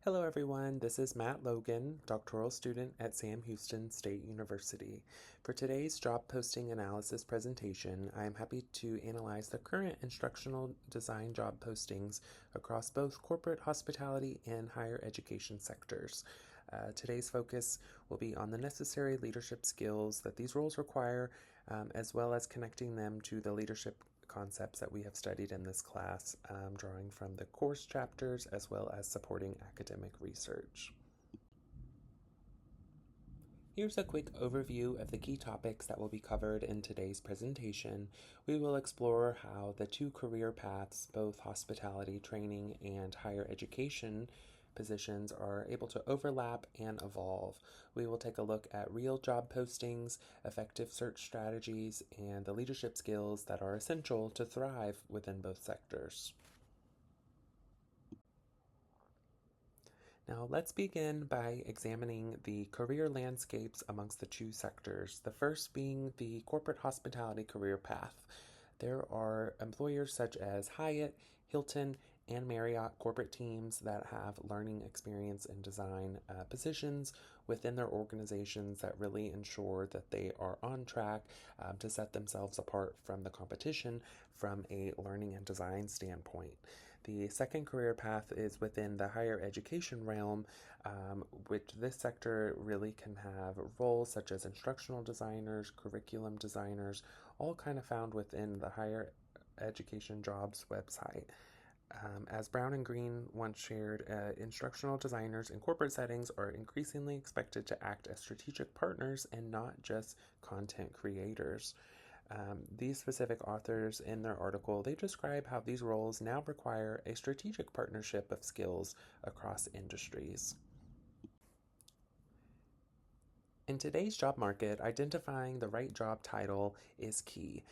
Hello everyone, this is Matt Logan, doctoral student at Sam Houston State University. For today's job posting analysis presentation, I am happy to analyze the current instructional design job postings across both corporate hospitality and higher education sectors. Today's focus will be on the necessary leadership skills that these roles require, as well as connecting them to the leadership concepts that we have studied in this class, drawing from the course chapters as well as supporting academic research. Here's a quick overview of the key topics that will be covered in today's presentation. We will explore how the two career paths, both hospitality training and higher education positions, are able to overlap and evolve. We will take a look at real job postings, effective search strategies, and the leadership skills that are essential to thrive within both sectors. Now, let's begin by examining the career landscapes amongst the two sectors, the first being the corporate hospitality career path. There are employers such as Hyatt, Hilton, and Marriott corporate teams that have learning experience and design positions within their organizations that really ensure that they are on track to set themselves apart from the competition from a learning and design standpoint. The second career path is within the higher education realm, which this sector really can have roles such as instructional designers, curriculum designers, all kind of found within the higher education jobs website. As Brown and Green once shared, instructional designers in corporate settings are increasingly expected to act as strategic partners and not just content creators. These specific authors in their article, they describe how these roles now require a strategic partnership of skills across industries. In today's job market, identifying the right job title is key,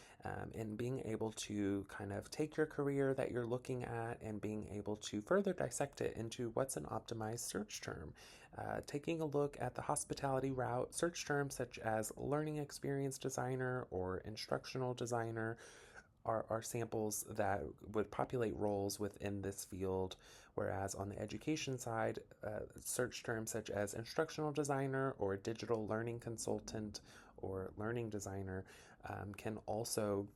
and being able to kind of take your career that you're looking at and being able to further dissect it into what's an optimized search term. Taking a look at the hospitality route, search terms such as learning experience designer or instructional designer are samples that would populate roles within this field, whereas on the education side, search terms such as instructional designer or digital learning consultant or learning designer can also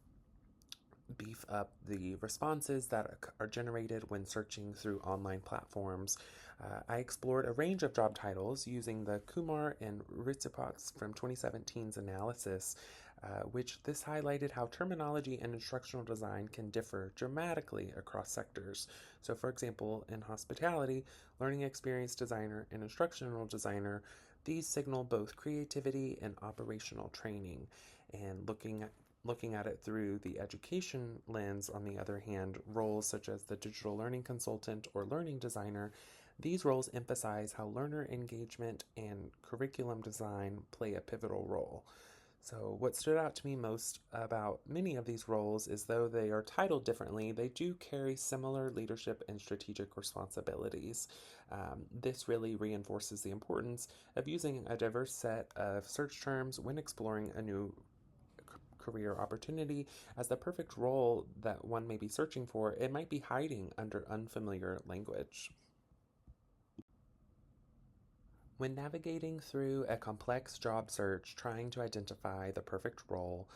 beef up the responses that are generated when searching through online platforms. I explored a range of job titles using the Kumar and Ritsipox from 2017's analysis, which this highlighted how terminology and instructional design can differ dramatically across sectors. So, for example, in hospitality, learning experience designer and instructional designer, these signal both creativity and operational training. And looking at it through the education lens, on the other hand, roles such as the digital learning consultant or learning designer, these roles emphasize how learner engagement and curriculum design play a pivotal role. So, what stood out to me most about many of these roles is though they are titled differently, they do carry similar leadership and strategic responsibilities. This really reinforces the importance of using a diverse set of search terms when exploring a new career opportunity, as the perfect role that one may be searching for, it might be hiding under unfamiliar language. When navigating through a complex job search trying to identify the perfect role,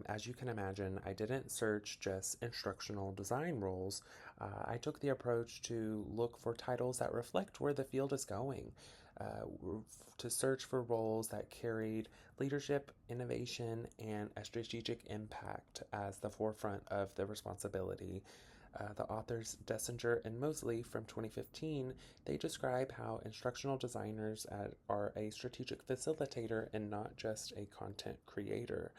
as you can imagine, I didn't search just instructional design roles. I took the approach to look for titles that reflect where the field is going, to search for roles that carried leadership, innovation, and a strategic impact as the forefront of the responsibility. The authors Dessinger and Mosley from 2015, they describe how instructional designers are a strategic facilitator and not just a content creator.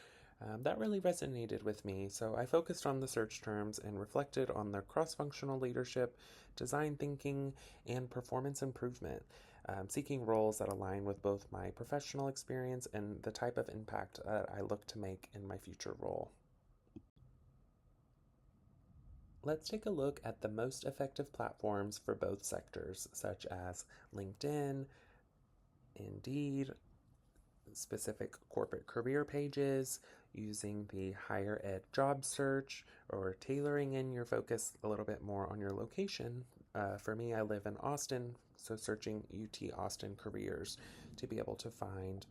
That really resonated with me, so I focused on the search terms and reflected on their cross-functional leadership, design thinking, and performance improvement, seeking roles that align with both my professional experience and the type of impact that I look to make in my future role. Let's take a look at the most effective platforms for both sectors, such as LinkedIn, Indeed, specific corporate career pages, using the higher ed job search, or tailoring in your focus a little bit more on your location For me, I live in Austin, so searching UT Austin careers to be able to find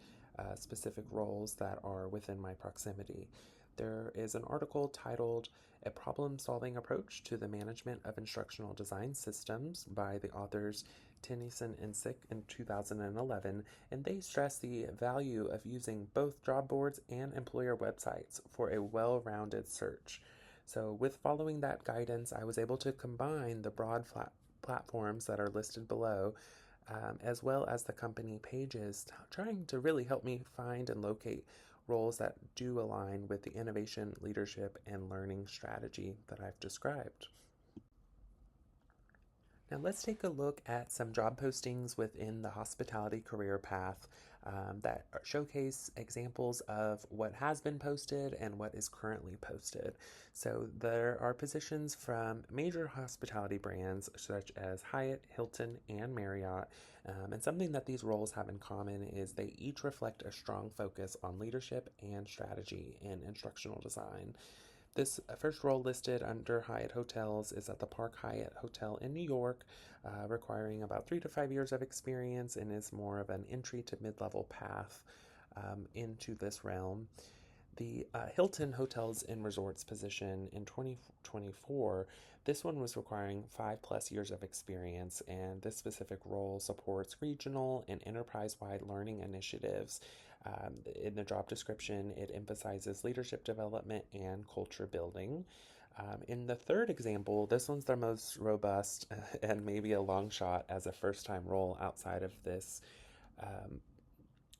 specific roles that are within my proximity. There is an article titled A Problem Solving Approach to the Management of Instructional Design Systems by the authors Tennyson and Sick in 2011, and they stress the value of using both job boards and employer websites for a well rounded search. So, with following that guidance, I was able to combine the broad platforms that are listed below, as well as the company pages, trying to really help me find and locate roles that do align with the innovation, leadership, and learning strategy that I've described. Now, let's take a look at some job postings within the hospitality career path that showcase examples of what has been posted and what is currently posted. So, there are positions from major hospitality brands such as Hyatt, Hilton, and Marriott. And something that these roles have in common is they each reflect a strong focus on leadership and strategy in instructional design. This first role listed under Hyatt Hotels is at the Park Hyatt Hotel in New York, requiring about 3 to 5 years of experience and is more of an entry to mid level path into this realm. The Hilton Hotels and Resorts position in 2024, this one was requiring 5+ years of experience, and this specific role supports regional and enterprise wide learning initiatives. In the job description, it emphasizes leadership development and culture building. In the third example, this one's the most robust and maybe a long shot as a first time role outside of this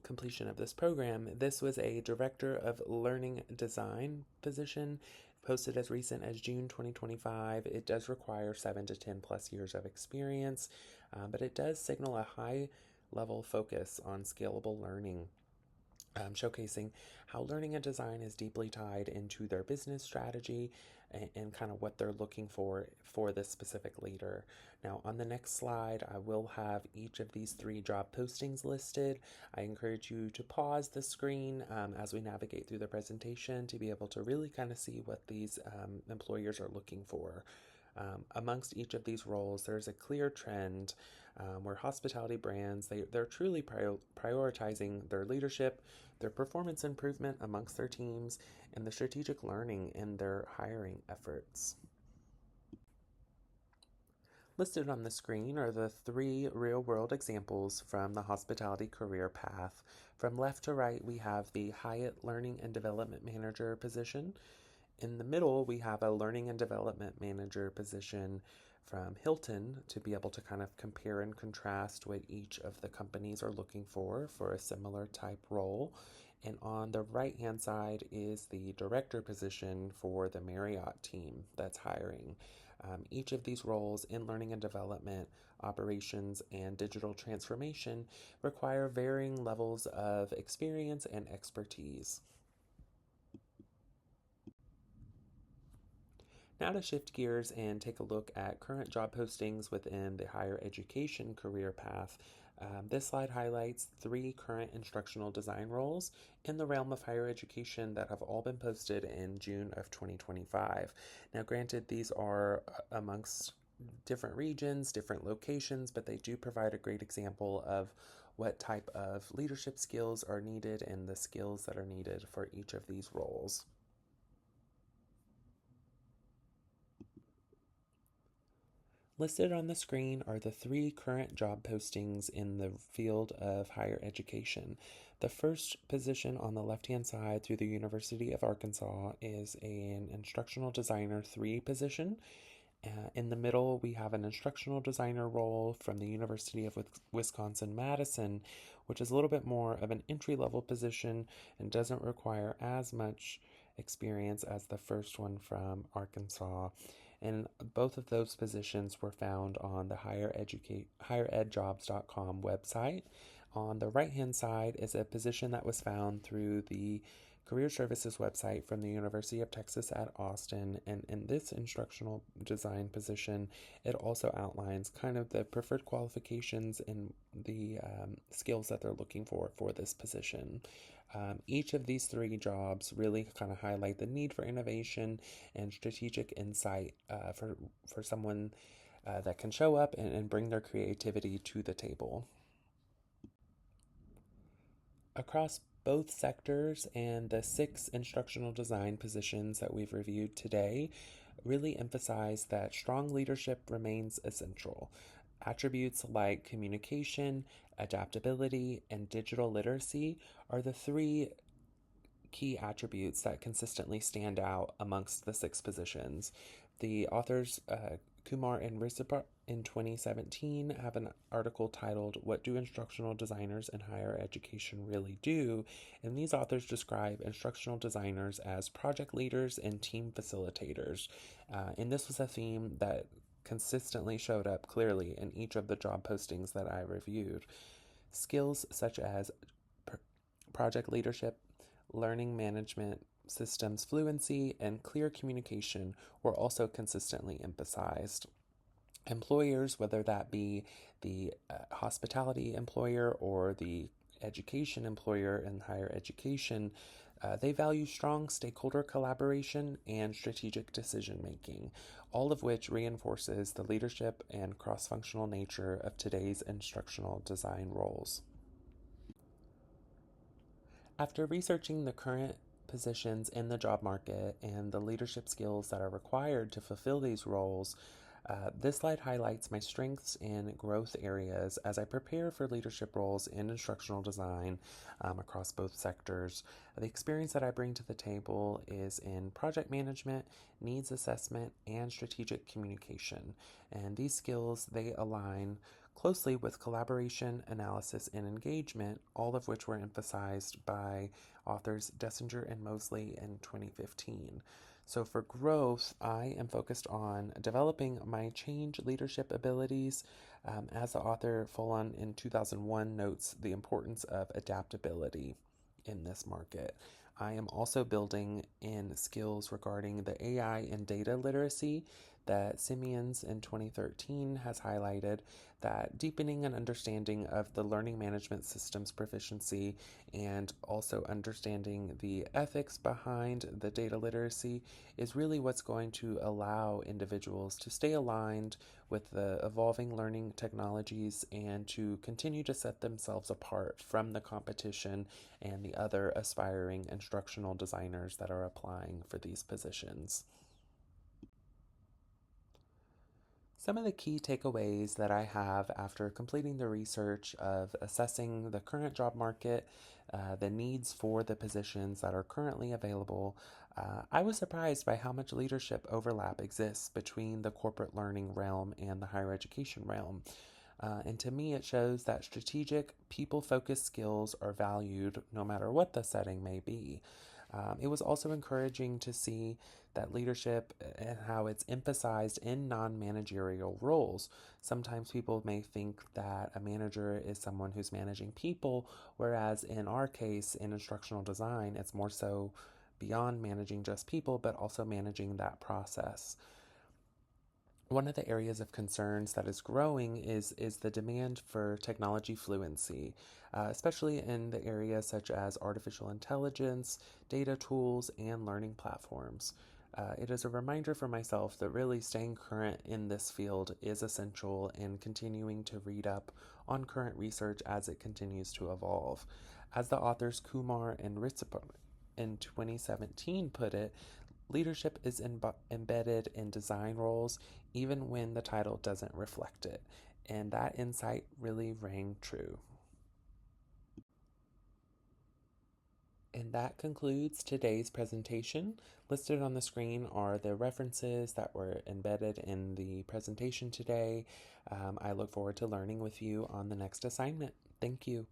completion of this program. This was a Director of Learning Design position posted as recent as June 2025. It does require 7 to 10+ years of experience, but it does signal a high level focus on scalable learning. Showcasing how learning and design is deeply tied into their business strategy and kind of what they're looking for this specific leader. Now, on the next slide, I will have each of these 3 job postings listed. I encourage you to pause the screen as we navigate through the presentation to be able to really kind of see what these employers are looking for. Amongst each of these roles, there's a clear trend where hospitality brands, they're truly prioritizing their leadership, their performance improvement amongst their teams, and the strategic learning in their hiring efforts. Listed on the screen are the 3 real-world examples from the hospitality career path. From left to right, we have the Hyatt Learning and Development Manager position. In the middle, we have a Learning and Development Manager position from Hilton to be able to kind of compare and contrast what each of the companies are looking for a similar type role. And on the right-hand side is the director position for the Marriott team that's hiring. Each of these roles in learning and development, operations, and digital transformation require varying levels of experience and expertise. Now to shift gears and take a look at current job postings within the higher education career path. This slide highlights 3 current instructional design roles in the realm of higher education that have all been posted in June of 2025. Now, granted, these are amongst different regions, different locations, but they do provide a great example of what type of leadership skills are needed and the skills that are needed for each of these roles. Listed on the screen are the 3 current job postings in the field of higher education. The first position on the left-hand side through the University of Arkansas is an Instructional Designer 3 position. In the middle, we have an Instructional Designer role from the University of Wisconsin-Madison, which is a little bit more of an entry-level position and doesn't require as much experience as the first one from Arkansas. And both of those positions were found on the higheredjobs.com website. On the right-hand side is a position that was found through the Career Services website from the University of Texas at Austin. And in this instructional design position, it also outlines kind of the preferred qualifications and the skills that they're looking for this position. Each of these 3 jobs really kind of highlight the need for innovation and strategic insight for someone that can show up and bring their creativity to the table. Across both sectors and the 6 instructional design positions that we've reviewed today really emphasize that strong leadership remains essential. Attributes like communication, adaptability, and digital literacy are the 3 key attributes that consistently stand out amongst the 6 positions. The authors, Kumar and Risipra, in 2017 have an article titled "What Do Instructional Designers in Higher Education Really Do?" And these authors describe instructional designers as project leaders and team facilitators. And this was a theme that consistently showed up clearly in each of the job postings that I reviewed. Skills such as project leadership, learning management, systems fluency, and clear communication were also consistently emphasized. Employers, whether that be the hospitality employer or the education employer in higher education, they value strong stakeholder collaboration and strategic decision making, all of which reinforces the leadership and cross functional nature of today's instructional design roles. After researching the current positions in the job market and the leadership skills that are required to fulfill these roles, this slide highlights my strengths and growth areas as I prepare for leadership roles in instructional design across both sectors. The experience that I bring to the table is in project management, needs assessment, and strategic communication. And these skills, they align closely with collaboration, analysis, and engagement, all of which were emphasized by authors Dessinger and Mosley in 2015. So for growth, I am focused on developing my change leadership abilities. As the author Folon in 2001 notes, the importance of adaptability in this market. I am also building in skills regarding the AI and data literacy that Simeons in 2013 has highlighted, that deepening an understanding of the learning management system's proficiency and also understanding the ethics behind the data literacy is really what's going to allow individuals to stay aligned with the evolving learning technologies and to continue to set themselves apart from the competition and the other aspiring instructional designers that are applying for these positions. Some of the key takeaways that I have after completing the research of assessing the current job market, the needs for the positions that are currently available, I was surprised by how much leadership overlap exists between the corporate learning realm and the higher education realm. And to me, it shows that strategic, people focused skills are valued no matter what the setting may be. It was also encouraging to see that leadership and how it's emphasized in non managerial roles. Sometimes people may think that a manager is someone who's managing people, whereas in our case, in instructional design, it's more so beyond managing just people, but also managing that process. One of the areas of concerns that is growing is the demand for technology fluency, especially in the areas such as artificial intelligence, data tools, and learning platforms. It is a reminder for myself that really staying current in this field is essential and continuing to read up on current research as it continues to evolve. As the authors Kumar and Ritzipur in 2017 put it, leadership is embedded in design roles even when the title doesn't reflect it. And that insight really rang true. And that concludes today's presentation. Listed on the screen are the references that were embedded in the presentation today. I look forward to learning with you on the next assignment. Thank you.